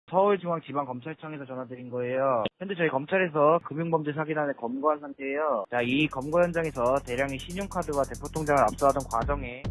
서울중앙지방검찰청에서 전화드린 거예요. 현재 저희 검찰에서 금융범죄 사기단을 검거한 상태예요. 자, 이 검거 현장에서 대량의 신용카드와 대포통장을 압수하던 과정에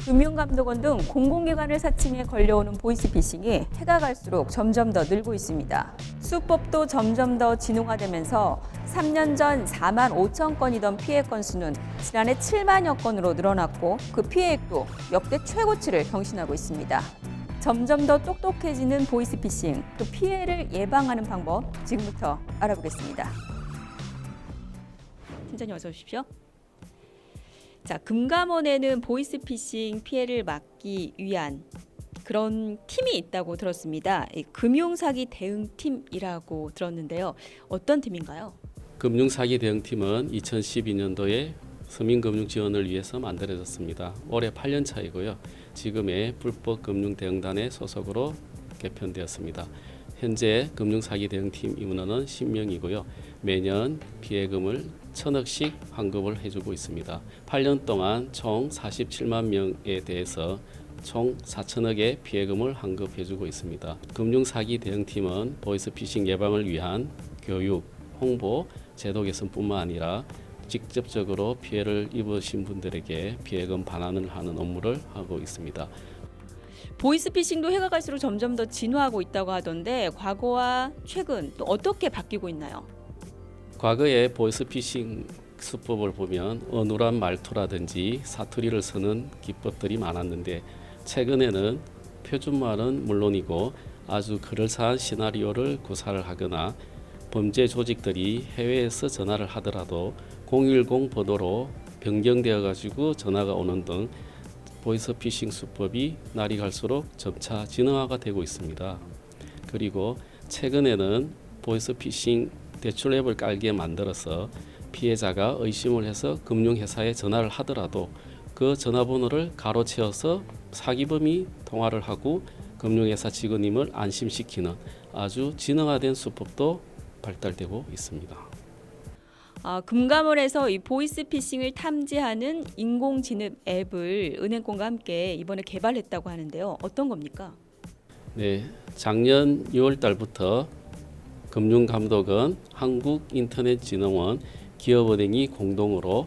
금융감독원 등 공공기관을 사칭해 걸려오는 보이스피싱이 해가 갈수록 점점 더 늘고 있습니다. 수법도 점점 더 진흥화되면서 3년 전 4만 5천 건이던 피해 건수는 지난해 7만여 건으로 늘어났고 그 피해액도 역대 최고치를 경신하고 있습니다. 점점 더 똑똑해지는 보이스피싱, 그 피해를 예방하는 방법 지금부터 알아보겠습니다. 팀장님 어서 오십시오. 자, 금감원에는 보이스피싱 피해를 막기 위한 그런 팀이 있다고 들었습니다. 금융사기 대응팀이라고 들었는데요. 어떤 팀인가요? 금융사기 대응팀은 2012년도에 서민금융 지원을 위해서 만들어졌습니다. 올해 8년 차이고요. 지금의 불법금융대응단의 소속으로 개편되었습니다. 현재 금융사기 대응팀 임원은 10명이고요. 매년 피해금을 1,000억씩 환급을 해주고 있습니다. 8년 동안 총 47만 명에 대해서 총 4천억의 피해금을 환급해주고 있습니다. 금융사기 대응팀은 보이스피싱 예방을 위한 교육, 홍보, 제도 개선뿐만 아니라 직접적으로 피해를 입으신 분들에게 피해금 반환을 하는 업무를 하고 있습니다. 보이스피싱도 해가 갈수록 점점 더 진화하고 있다고 하던데 과거와 최근 또 어떻게 바뀌고 있나요? 과거의 보이스피싱 수법을 보면 어눌한 말투라든지 사투리를 쓰는 기법들이 많았는데 최근에는 표준말은 물론이고 아주 그럴싸한 시나리오를 구사를 하거나 범죄 조직들이 해외에서 전화를 하더라도 010 번호로 변경되어 가지고 전화가 오는 등 보이스피싱 수법이 날이 갈수록 점차 진화가 되고 있습니다. 그리고 최근에는 보이스피싱 대출 앱을 깔게 만들어서 피해자가 의심을 해서 금융회사에 전화를 하더라도 그 전화번호를 가로채어서 사기범이 통화를 하고 금융회사 직원임을 안심시키는 아주 진화된 수법도 발달되고 있습니다. 금감원에서 이 보이스피싱을 탐지하는 인공지능 앱을 은행권과 함께 이번에 개발했다고 하는데요. 어떤 겁니까? 네, 작년 6월 달부터 금융감독원, 한국인터넷진흥원, 기업은행이 공동으로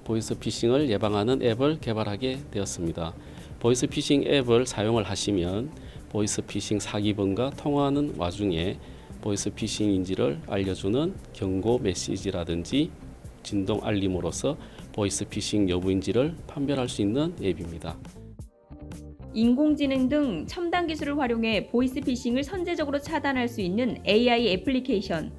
보이스피싱을 예방하는 앱을 개발하게 되었습니다. 보이스피싱 앱을 사용을 하시면 보이스피싱 사기범과 통화하는 와중에 보이스피싱인지를 알려주는 경고 메시지라든지 진동 알림으로써 보이스피싱 여부인지를 판별할 수 있는 앱입니다. 인공지능 등 첨단 기술을 활용해 보이스피싱을 선제적으로 차단할 수 있는 AI 애플리케이션.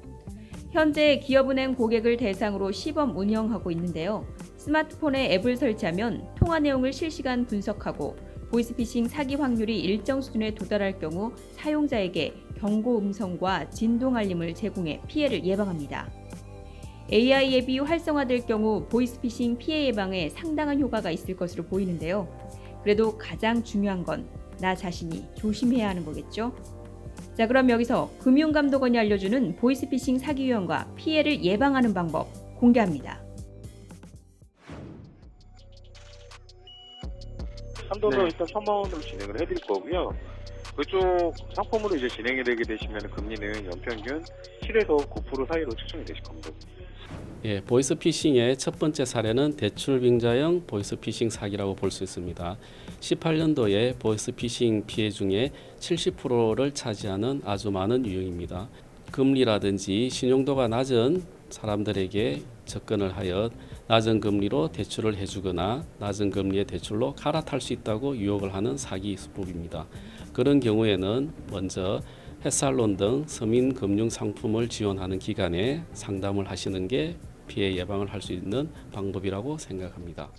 현재 기업은행 고객을 대상으로 시범 운영하고 있는데요. 스마트폰에 앱을 설치하면 통화 내용을 실시간 분석하고 보이스피싱 사기 확률이 일정 수준에 도달할 경우 사용자에게 경고 음성과 진동 알림을 제공해 피해를 예방합니다. AI 앱이 활성화될 경우 보이스피싱 피해 예방에 상당한 효과가 있을 것으로 보이는데요. 그래도 가장 중요한 건 나 자신이 조심해야 하는 거겠죠? 자, 그럼 여기서 금융감독원이 알려주는 보이스피싱 사기 유형과 피해를 예방하는 방법 공개합니다. 한도로 일단 1,000만 원으로 진행을 해드릴 거고요. 그쪽 상품으로 이제 진행이 되게 되시면 금리는 연평균 7에서 9% 사이로 측정이 되실 겁니다. 예, 보이스피싱의 첫 번째 사례는 대출빙자형 보이스피싱 사기라고 볼 수 있습니다. 18년도에 보이스피싱 피해 중에 70%를 차지하는 아주 많은 유형입니다. 금리라든지 신용도가 낮은 사람들에게 접근을 하여 낮은 금리로 대출을 해주거나 낮은 금리의 대출로 갈아탈 수 있다고 유혹을 하는 사기 수법입니다. 그런 경우에는 먼저 햇살론 등 서민금융 상품을 지원하는 기관에 상담을 하시는 게 피해 예방을 할 수 있는 방법이라고 생각합니다.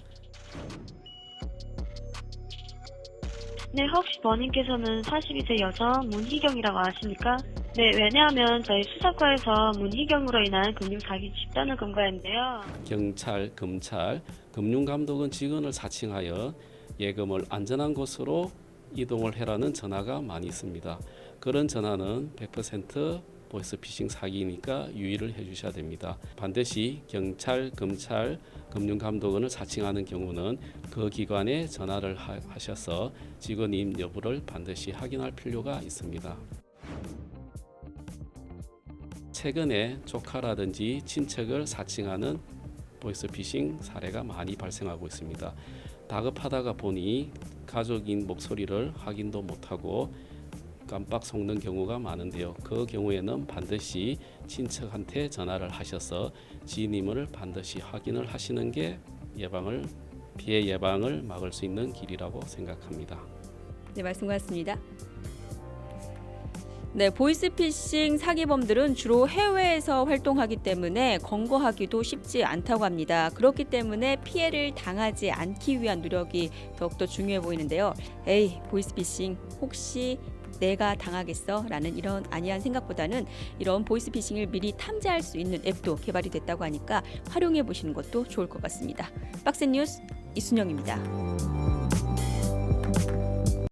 네, 혹시 본인께서는 42세 여성 문희경이라고 아십니까? 네, 왜냐하면 저희 수사과에서 문희경으로 인한 금융 사기 집단을 검거했는데요. 경찰, 검찰, 금융감독은 직원을 사칭하여 예금을 안전한 곳으로 이동을 해라는 전화가 많이 있습니다. 그런 전화는 100% 보이스피싱 사기니까 유의를 해주셔야 됩니다. 반드시 경찰, 검찰, 금융감독원을 사칭하는 경우는 그 기관에 전화를 하셔서 직원임 여부를 반드시 확인할 필요가 있습니다. 최근에 조카라든지 친척을 사칭하는 보이스피싱 사례가 많이 발생하고 있습니다. 다급하다가 보니 가족인 목소리를 확인도 못하고 깜빡 속는 경우가 많은데요. 그 경우에는 반드시 친척한테 전화를 하셔서 지인임을 반드시 확인을 하시는 게 피해 예방을 막을 수 있는 길이라고 생각합니다. 네, 말씀 고맙습니다. 네, 보이스피싱 사기범들은 주로 해외에서 활동하기 때문에 검거하기도 쉽지 않다고 합니다. 그렇기 때문에 피해를 당하지 않기 위한 노력이 더욱더 중요해 보이는데요. 에이, 보이스피싱 혹시 내가 당하겠어? 라는 이런 안이한 생각보다는 이런 보이스피싱을 미리 탐지할 수 있는 앱도 개발이 됐다고 하니까 활용해 보시는 것도 좋을 것 같습니다. 박스뉴스 이순영입니다.